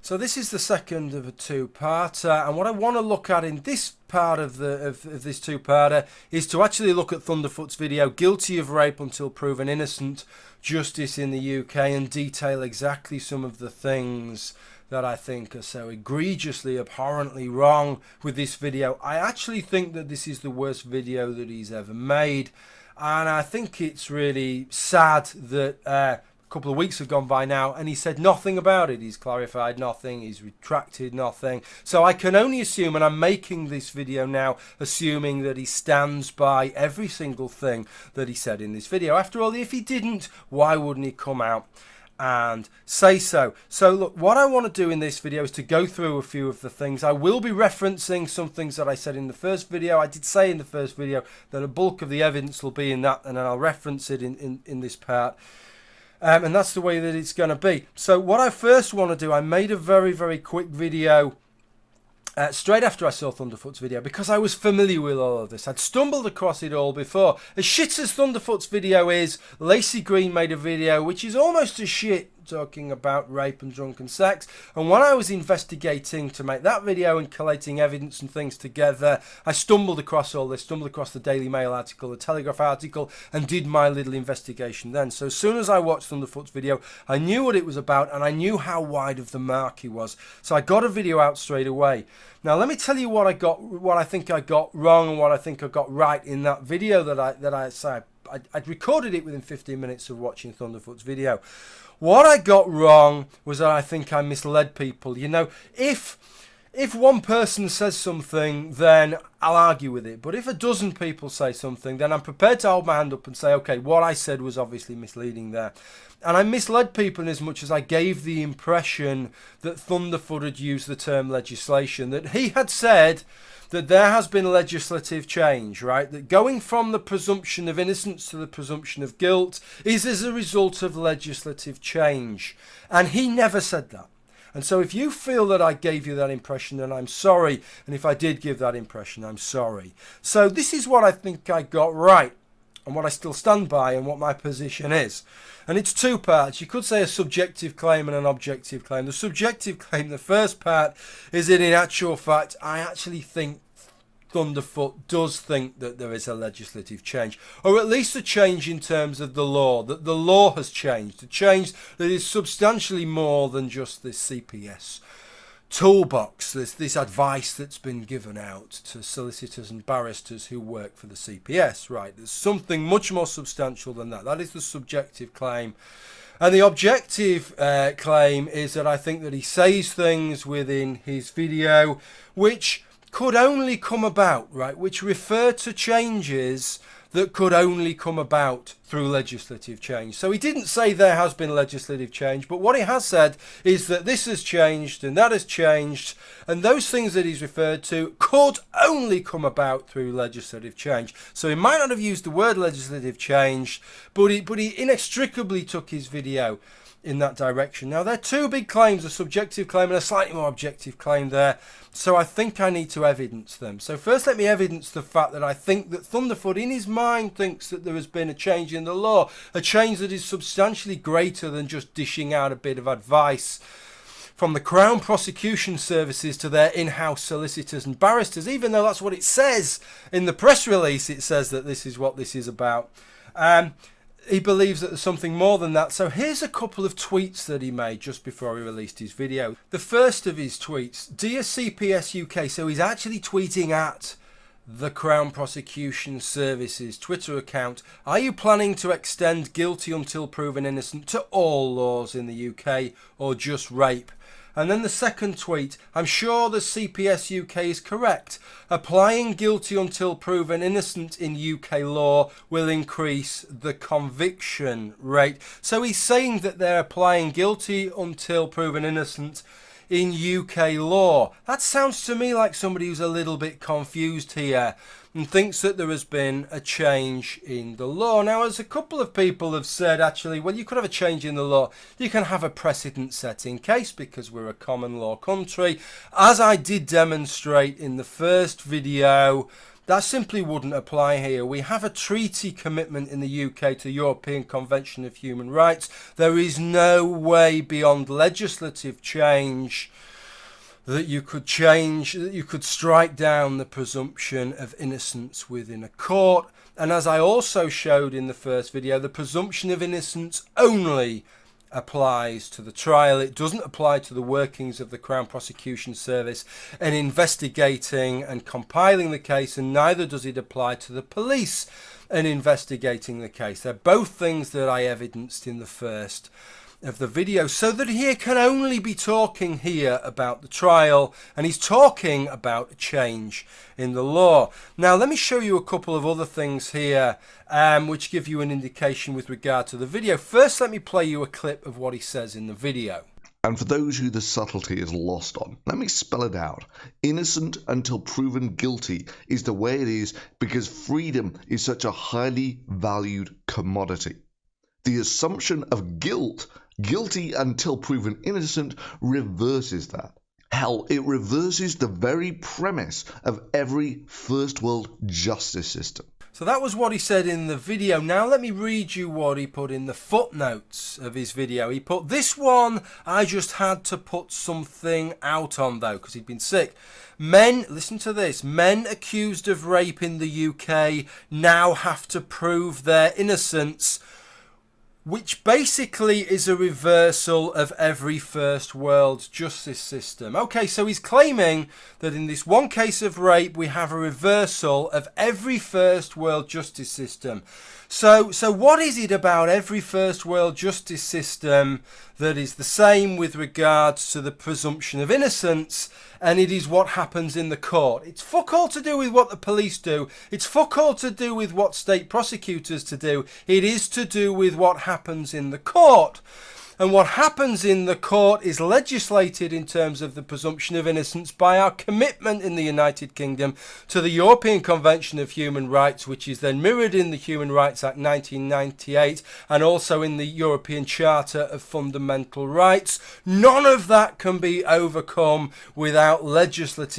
So this is the second of a two-parter, and what I want to look at in this part of this two-parter is to actually look at Thunderfoot's video, Guilty of Rape Until Proven Innocent, Justice in the UK, and detail exactly some of the things that I think are so egregiously, abhorrently wrong with this video. I actually think that this is the worst video that he's ever made, and I think it's really sad that couple of weeks have gone by now and he said nothing about it. He's clarified nothing, he's retracted nothing. So I can only assume, and I'm making this video now assuming that he stands by every single thing that he said in this video. After all, if he didn't, why wouldn't he come out and say so? So look, what I want to do in this video is to go through a few of the things. I will be referencing some things that I said in the first video. I did say in the first video that a bulk of the evidence will be in that, and then I'll reference it in this part. And that's the way that it's going to be. So what I first want to do, I made a very, very quick video straight after I saw Thunderfoot's video, because I was familiar with all of this. I'd stumbled across it all before. As shit as Thunderfoot's video is, Lacey Green made a video which is almost as shit, talking about rape and drunken sex. And when I was investigating to make that video and collating evidence and things together, I stumbled across all this, stumbled across the Daily Mail article, the Telegraph article, and did my little investigation then. So as soon as I watched Thunderfoot's video, I knew what it was about and I knew how wide of the mark he was. So I got a video out straight away. Now let me tell you what I think I got wrong and what I think I got right in that video that I said. I'd recorded it within 15 minutes of watching Thunderfoot's video. What I got wrong was that I think I misled people. You know, if one person says something, then I'll argue with it. But if a dozen people say something, then I'm prepared to hold my hand up and say, okay, what I said was obviously misleading there. And I misled people in as much as I gave the impression that Thunderfoot had used the term legislation, that he had said that there has been legislative change, right? That going from the presumption of innocence to the presumption of guilt is as a result of legislative change. And he never said that. And so if you feel that I gave you that impression, then I'm sorry. And if I did give that impression, I'm sorry. So this is what I think I got right, and what I still stand by, and what my position is. And it's two parts. You could say a subjective claim and an objective claim. The subjective claim, the first part, is that in actual fact, I actually think Thunderfoot does think that there is a legislative change, or at least a change in terms of the law, that the law has changed, a change that is substantially more than just this CPS toolbox, this advice that's been given out to solicitors and barristers who work for the CPS, right? There's something much more substantial than that. That is the subjective claim. And the objective claim is that I think that he says things within his video which could only come about, right, which refer to changes that could only come about through legislative change. So he didn't say there has been legislative change, but what he has said is that this has changed and that has changed, and those things that he's referred to could only come about through legislative change. So he might not have used the word legislative change, but he inextricably took his video in that direction. Now, there are two big claims, a subjective claim and a slightly more objective claim there, so I think I need to evidence them. So first, let me evidence the fact that I think that Thunderfoot in his mind thinks that there has been a change in the law, a change that is substantially greater than just dishing out a bit of advice from the Crown Prosecution services to their in-house solicitors and barristers, even though that's what it says in the press release. It says that this is what this is about. He believes that there's something more than that. So here's a couple of tweets that he made just before he released his video. The first of his tweets, Dear CPS UK, so he's actually tweeting at the Crown Prosecution Services Twitter account. Are you planning to extend guilty until proven innocent to all laws in the UK or just rape? And then the second tweet, I'm sure the CPS UK is correct. Applying guilty until proven innocent in UK law will increase the conviction rate. So he's saying that they're applying guilty until proven innocent in UK law. That sounds to me like somebody who's a little bit confused here and thinks that there has been a change in the law. Now, as a couple of people have said, actually, well, you could have a change in the law. You can have a precedent-setting case because we're a common law country. As I did demonstrate in the first video, That simply wouldn't apply here. We have a treaty commitment in the UK to the European Convention of Human Rights. There is no way beyond legislative change that you could strike down the presumption of innocence within a court. And as I also showed in the first video, the presumption of innocence only applies to the trial. It doesn't apply to the workings of the Crown Prosecution Service in investigating and compiling the case, and neither does it apply to the police in investigating the case. They're both things that I evidenced in the first of the video, so that he can only be talking here about the trial, and he's talking about a change in the law. Now let me show you a couple of other things here which give you an indication with regard to the video. First, let me play you a clip of what he says in the video. And for those who the subtlety is lost on, let me spell it out. Innocent until proven guilty is the way it is because freedom is such a highly valued commodity. The assumption of guilty until proven innocent, reverses that. Hell, it reverses the very premise of every first world justice system. So that was what he said in the video. Now let me read you what he put in the footnotes of his video. He put, this one I just had to put something out on though, because he'd been sick. Men, listen to this, men accused of rape in the UK now have to prove their innocence, which basically is a reversal of every first world justice system. Okay, so he's claiming that in this one case of rape, we have a reversal of every first world justice system. So what is it about every first world justice system that is the same with regards to the presumption of innocence, and it is what happens in the court? It's fuck all to do with what the police do. It's fuck all to do with what state prosecutors to do. It is to do with what happens in the court. And what happens in the court is legislated in terms of the presumption of innocence by our commitment in the United Kingdom to the European Convention of Human Rights, which is then mirrored in the Human Rights Act 1998 and also in the European Charter of Fundamental Rights. None of that can be overcome without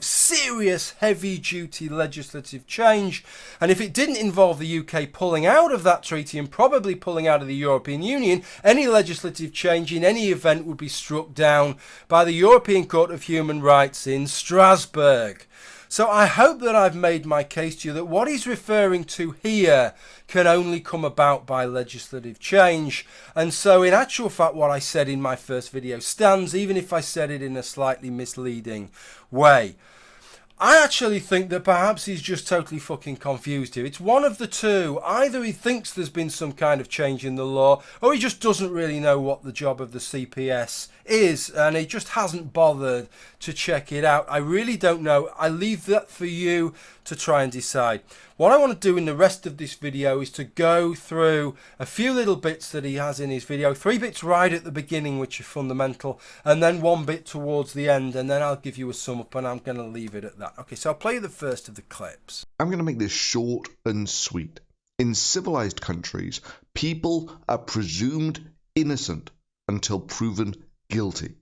serious, heavy-duty legislative change. And if it didn't involve the UK pulling out of that treaty and probably pulling out of the European Union, any legislative change in any event would be struck down by the European Court of Human Rights in Strasbourg. So I hope that I've made my case to you that what he's referring to here can only come about by legislative change. And so in actual fact, what I said in my first video stands, even if I said it in a slightly misleading way. I actually think that perhaps he's just totally fucking confused here. It's one of the two. Either he thinks there's been some kind of change in the law, or he just doesn't really know what the job of the CPS is, and he just hasn't bothered to check it out. I really don't know. I leave that for you to try and decide. What I want to do in the rest of this video is to go through a few little bits that he has in his video. 3 bits right at the beginning, which are fundamental, and then 1 bit towards the end, and then I'll give you a sum up, and I'm going to leave it at that. Okay, so I'll play the first of the clips. I'm going to make this short and sweet. In civilized countries, people are presumed innocent until proven guilty.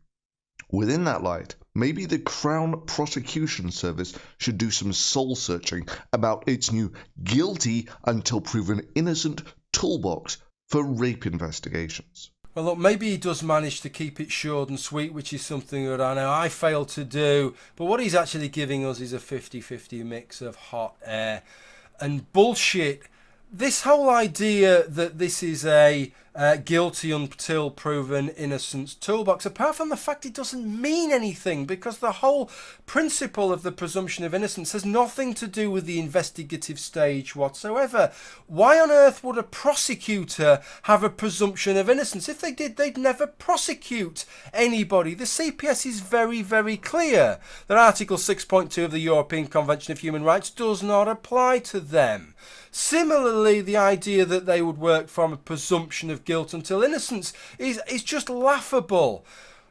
Within that light, maybe the Crown Prosecution Service should do some soul-searching about its new guilty until proven innocent toolbox for rape investigations. Well, look, maybe he does manage to keep it short and sweet, which is something that I know I failed to do. But what he's actually giving us is a 50-50 mix of hot air and bullshit. This whole idea that this is a guilty until proven innocence toolbox, apart from the fact it doesn't mean anything, because the whole principle of the presumption of innocence has nothing to do with the investigative stage whatsoever. Why on earth would a prosecutor have a presumption of innocence? If they did, they'd never prosecute anybody. The CPS is very, very clear that Article 6.2 of the European Convention of Human Rights does not apply to them. Similarly, the idea that they would work from a presumption of guilt until innocence is just laughable.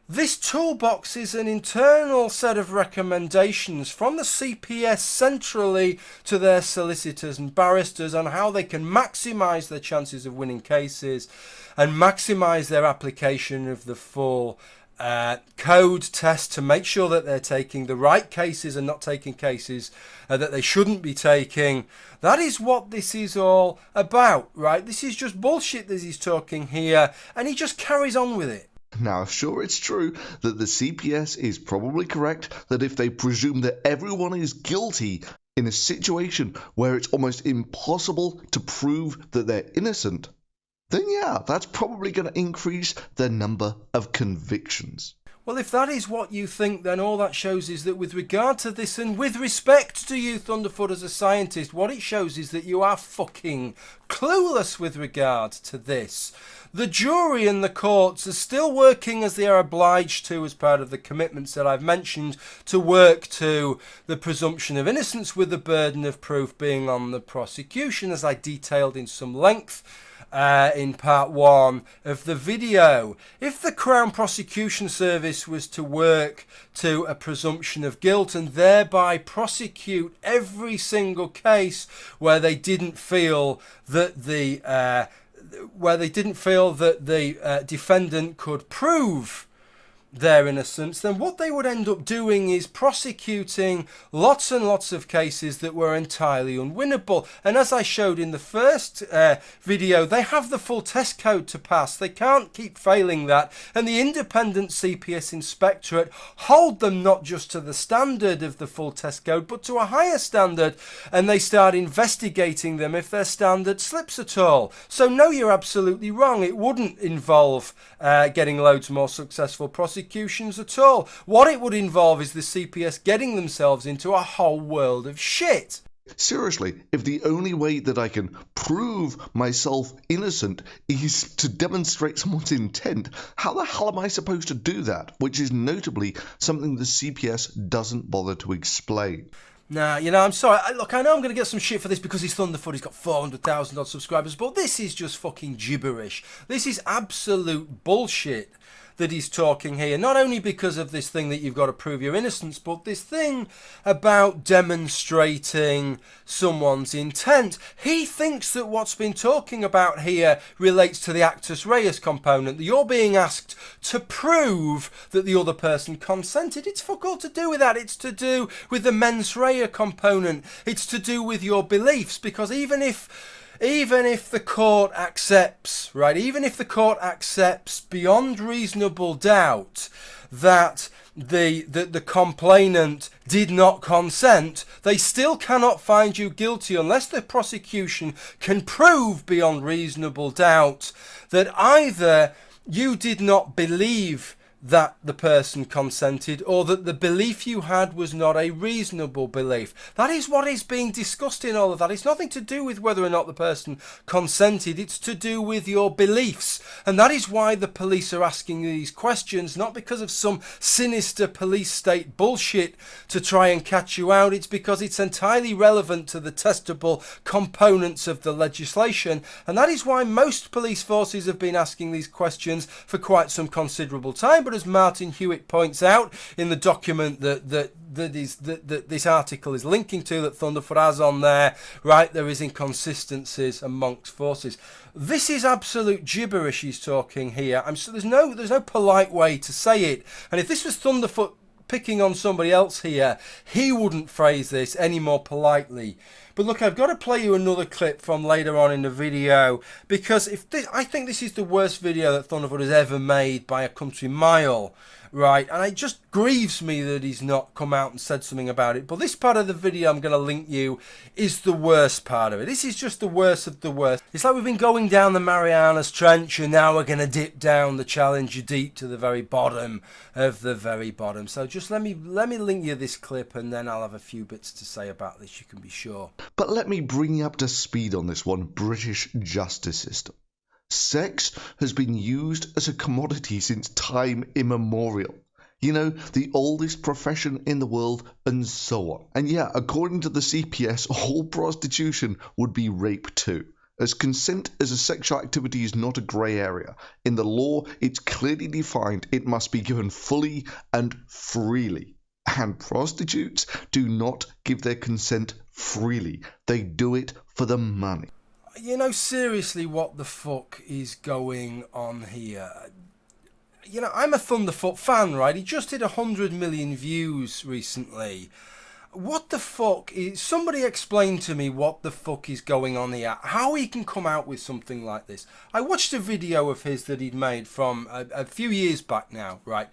This toolbox is an internal set of recommendations from the CPS centrally to their solicitors and barristers on how they can maximise their chances of winning cases and maximise their application of the full code test to make sure that they're taking the right cases and not taking cases that they shouldn't be taking. That is what this is all about, right? This is just bullshit that he's talking here, and he just carries on with it. Now, sure, it's true that the CPS is probably correct that if they presume that everyone is guilty in a situation where it's almost impossible to prove that they're innocent, then yeah, that's probably going to increase the number of convictions. Well, if that is what you think, then all that shows is that with regard to this, and with respect to you, Thunderfoot, as a scientist, what it shows is that you are fucking clueless with regard to this. The jury and the courts are still working as they are obliged to as part of the commitments that I've mentioned to work to the presumption of innocence, with the burden of proof being on the prosecution, as I detailed in some length in part 1 of the video. If the Crown Prosecution Service was to work to a presumption of guilt and thereby prosecute every single case where they didn't feel that the defendant could prove their innocence, then what they would end up doing is prosecuting lots and lots of cases that were entirely unwinnable. And as I showed in the first video, they have the full test code to pass. They can't keep failing that. And the independent CPS Inspectorate hold them not just to the standard of the full test code, but to a higher standard. And they start investigating them if their standard slips at all. So no, you're absolutely wrong. It wouldn't involve getting loads more successful prosecutions at all. What it would involve is the CPS getting themselves into a whole world of shit. Seriously, if the only way that I can prove myself innocent is to demonstrate someone's intent, how the hell am I supposed to do that? Which is notably something the CPS doesn't bother to explain. Nah, I'm sorry. Look, I know I'm going to get some shit for this because he's Thunderfoot, he's got 400,000 odd subscribers, but this is just fucking gibberish. This is absolute bullshit that he's talking here, not only because of this thing that you've got to prove your innocence, but this thing about demonstrating someone's intent. He thinks that what's been talking about here relates to the actus reus component, that you're being asked to prove that the other person consented. It's fuck all to do with that. It's to do with the mens rea component. It's to do with your beliefs, because even if the court accepts, right, even if the court accepts beyond reasonable doubt that the complainant did not consent, they still cannot find you guilty unless the prosecution can prove beyond reasonable doubt that either you did not believe that the person consented, or that the belief you had was not a reasonable belief. That is what is being discussed in all of that. It's nothing to do with whether or not the person consented. It's to do with your beliefs. And that is why the police are asking these questions, not because of some sinister police state bullshit to try and catch you out. It's because it's entirely relevant to the testable components of the legislation. And that is why most police forces have been asking these questions for quite some considerable time. But as Martin Hewitt points out in the document that this article is linking to, that Thunderfoot has on there, right, there is inconsistencies amongst forces. This is absolute gibberish he's talking here. There's no polite way to say it. And if this was Thunderfoot picking on somebody else here, he wouldn't phrase this any more politely. But look, I've got to play you another clip from later on in the video, because I think this is the worst video that Thunderfoot has ever made by a country mile, right? And it just grieves me that he's not come out and said something about it. But this part of the video I'm going to link you is the worst part of it. This is just the worst of the worst. It's like we've been going down the Marianas Trench, and now we're going to dip down the Challenger Deep to the very bottom of the very bottom. So just let me link you this clip, and then I'll have a few bits to say about this, you can be sure. But let me bring you up to speed on this one British justice system. Sex has been used as a commodity since time immemorial. You know, the oldest profession in the world, and so on. And yeah, according to the CPS, all prostitution would be rape too, as consent as a sexual activity is not a grey area. In the law, it's clearly defined. It must be given fully and freely. And prostitutes do not give their consent freely. They do it for the money. You know, seriously, what the fuck is going on here? you know, I'm a Thunderfoot fan, right? He just hit 100 million views recently. What the fuck is... Somebody explain to me what the fuck is going on here. How he can come out with something like this. I watched a video of his that he'd made from a few years back now, right?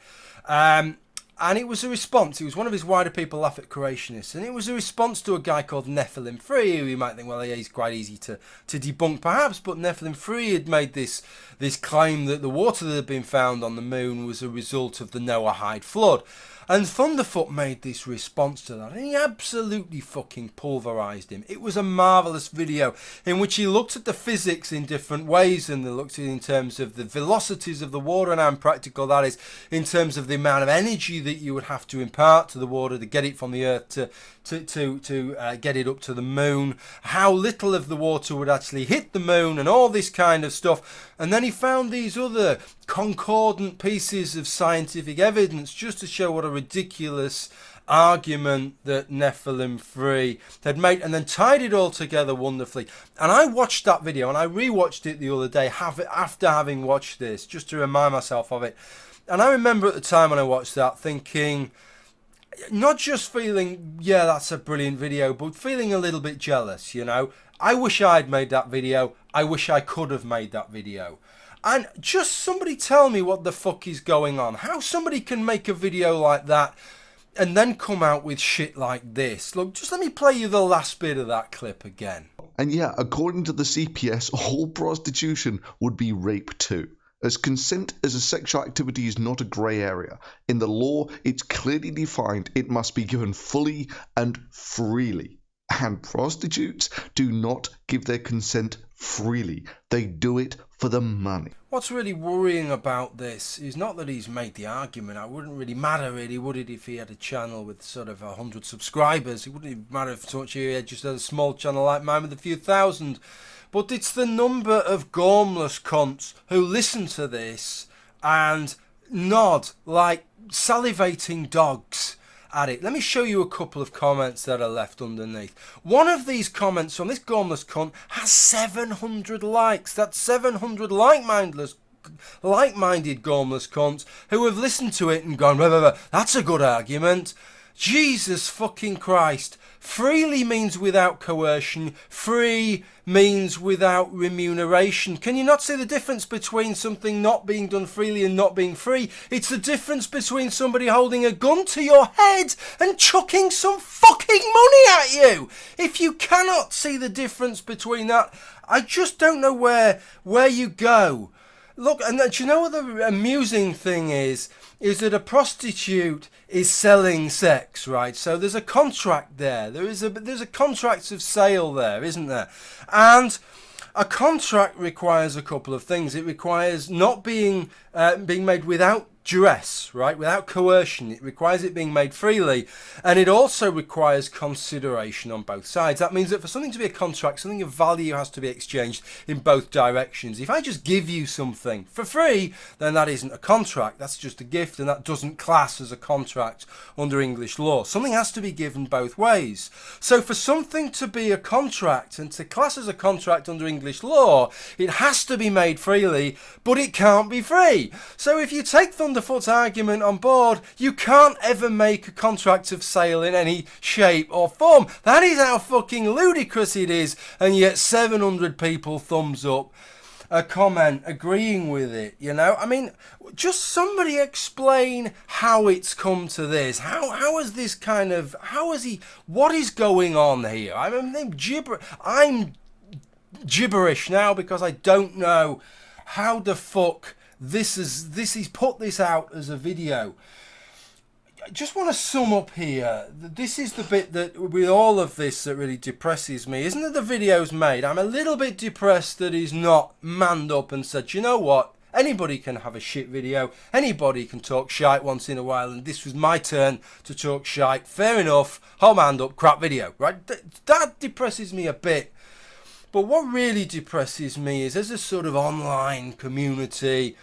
And it was a response. It was one of his Why Do People Laugh at Creationists. And it was a response to a guy called xxiii, who you might think, well, yeah, he's quite easy to debunk perhaps. But xxiii had made this claim that the water that had been found on the moon was a result of the Noahide flood. And Thunderfoot made this response to that, and he absolutely fucking pulverised him. It was a marvellous video in which he looked at the physics in different ways, and they looked at it in terms of the velocities of the water and how impractical that is, in terms of the amount of energy that you would have to impart to the water to get it from the earth to get it up to the moon, how little of the water would actually hit the moon, and all this kind of stuff. And then he found these other concordant pieces of scientific evidence just to show what a ridiculous argument that xxiii had made, and then tied it all together wonderfully. And I watched that video, and I rewatched it the other day after having watched this, just to remind myself of it. And I remember at the time when I watched that thinking, not just feeling, yeah, that's a brilliant video, but feeling a little bit jealous, you know. I wish I'd made that video. I wish I could have made that video. And just somebody tell me what the fuck is going on. How somebody can make a video like that and then come out with shit like this. Look, just let me play you the last bit of that clip again. And yeah, according to the CPS, all prostitution would be rape too, as consent as a sexual activity is not a grey area. In the law, it's clearly defined. It must be given fully and freely. And prostitutes do not give their consent freely. They do it for the money. What's really worrying about this is not that he's made the argument. It wouldn't really matter, really, would it, if he had a channel with sort of 100 subscribers? It wouldn't matter if so much he had just had a small channel like mine with a few thousand. But it's the number of gormless cunts who listen to this and nod like salivating dogs at it. Let me show you a couple of comments that are left underneath. One of these comments from this gormless cunt has 700 likes. That's 700 like-minded gormless cunts who have listened to it and gone, blah, blah, blah, that's a good argument. Jesus fucking Christ. Freely means without coercion. Free means without remuneration. Can you not see the difference between something not being done freely and not being free? It's the difference between somebody holding a gun to your head and chucking some fucking money at you. If you cannot see the difference between that, I just don't know where you go. Look, and do you know what the amusing thing is that a prostitute is selling sex, right? So there's a contract there. There's a contract of sale there, isn't there? And a contract requires a couple of things. It requires not being made without duress, right? Without coercion. It requires it being made freely, and it also requires consideration on both sides. That means that for something to be a contract, something of value has to be exchanged in both directions. If I just give you something for free, then that isn't a contract. That's just a gift, and that doesn't class as a contract under English law. Something has to be given both ways. So for something to be a contract and to class as a contract under English law, it has to be made freely, but it can't be free. So if you take Thunderfoot's argument on board, you can't ever make a contract of sale in any shape or form. That is how fucking ludicrous it is, and yet 700 people thumbs up a comment agreeing with it, you know? I mean, just somebody explain how it's come to this. How is this kind of... What is going on here? I'm gibberish now because I don't know how the fuck he's put this out as a video. I just want to sum up here. This is the bit that, with all of this, that really depresses me. Isn't it the video's made? I'm a little bit depressed that he's not manned up and said, you know what? Anybody can have a shit video. Anybody can talk shite once in a while, and this was my turn to talk shite. Fair enough. Hold my hand up. Crap video. Right? That depresses me a bit. But what really depresses me is, as a sort of online community,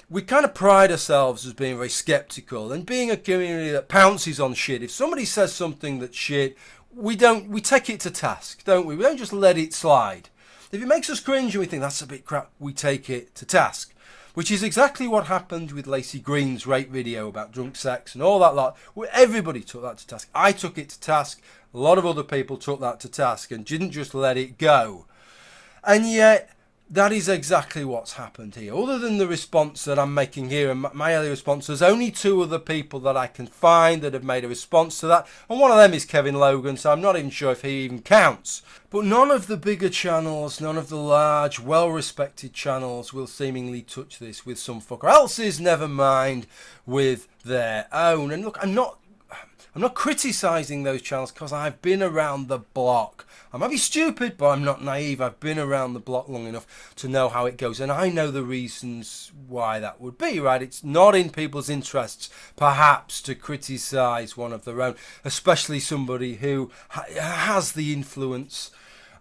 we kind of pride ourselves as being very sceptical and being a community that pounces on shit. If somebody says something that's shit, we take it to task, don't we? We don't just let it slide. If it makes us cringe and we think that's a bit crap, we take it to task. which is exactly what happened with Lacey Green's rape video about drunk sex and all that lot. Everybody took that to task. I took it to task. A lot of other people took that to task and didn't just let it go. And yet, that is exactly what's happened here. Other than the response that I'm making here, and my early response, there's only two other people that I can find that have made a response to that. And one of them is Kevin Logan, so I'm not even sure if he even counts. But none of the bigger channels, none of the large, well-respected channels will seemingly touch this with some fucker else's, never mind with their own. And look, I'm not criticising those channels because I've been around the block. I might be stupid, but I'm not naive. I've been around the block long enough to know how it goes. And I know the reasons why that would be, right? It's not in people's interests, perhaps, to criticise one of their own, especially somebody who has the influence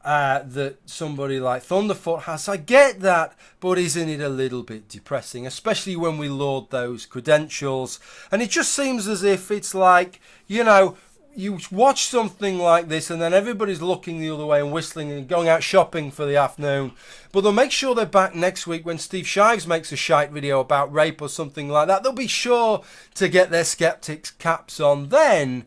that somebody like Thunderfoot has. I get that, but isn't it a little bit depressing, especially when we laud those credentials? And it just seems as if it's like, you know, you watch something like this and then everybody's looking the other way and whistling and going out shopping for the afternoon. But they'll make sure they're back next week when Steve Shives makes a shite video about rape or something like that. They'll be sure to get their skeptics caps on then.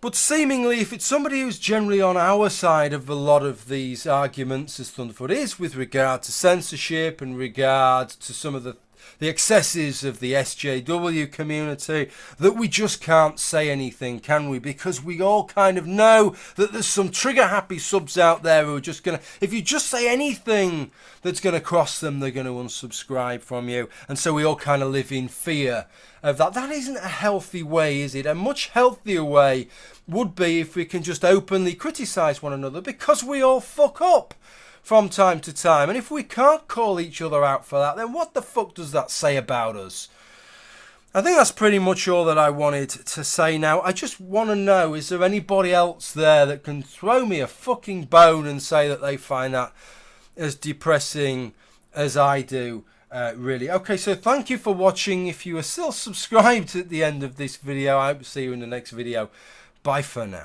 But seemingly, if it's somebody who's generally on our side of a lot of these arguments, as Thunderfoot is, with regard to censorship and regard to some of the excesses of the SJW community, that we just can't say anything, can we? Because we all kind of know that there's some trigger-happy subs out there who are just going to, if you just say anything that's going to cross them, they're going to unsubscribe from you. And so we all kind of live in fear of that. That isn't a healthy way, is it? A much healthier way would be if we can just openly criticise one another, because we all fuck up from time to time. And if we can't call each other out for that, then what the fuck does that say about us? I think that's pretty much all that I wanted to say now. I just want to know, is there anybody else there that can throw me a fucking bone and say that they find that as depressing as I do? Really. Okay, so thank you for watching. If you are still subscribed at the end of this video, I hope to see you in the next video. Bye for now.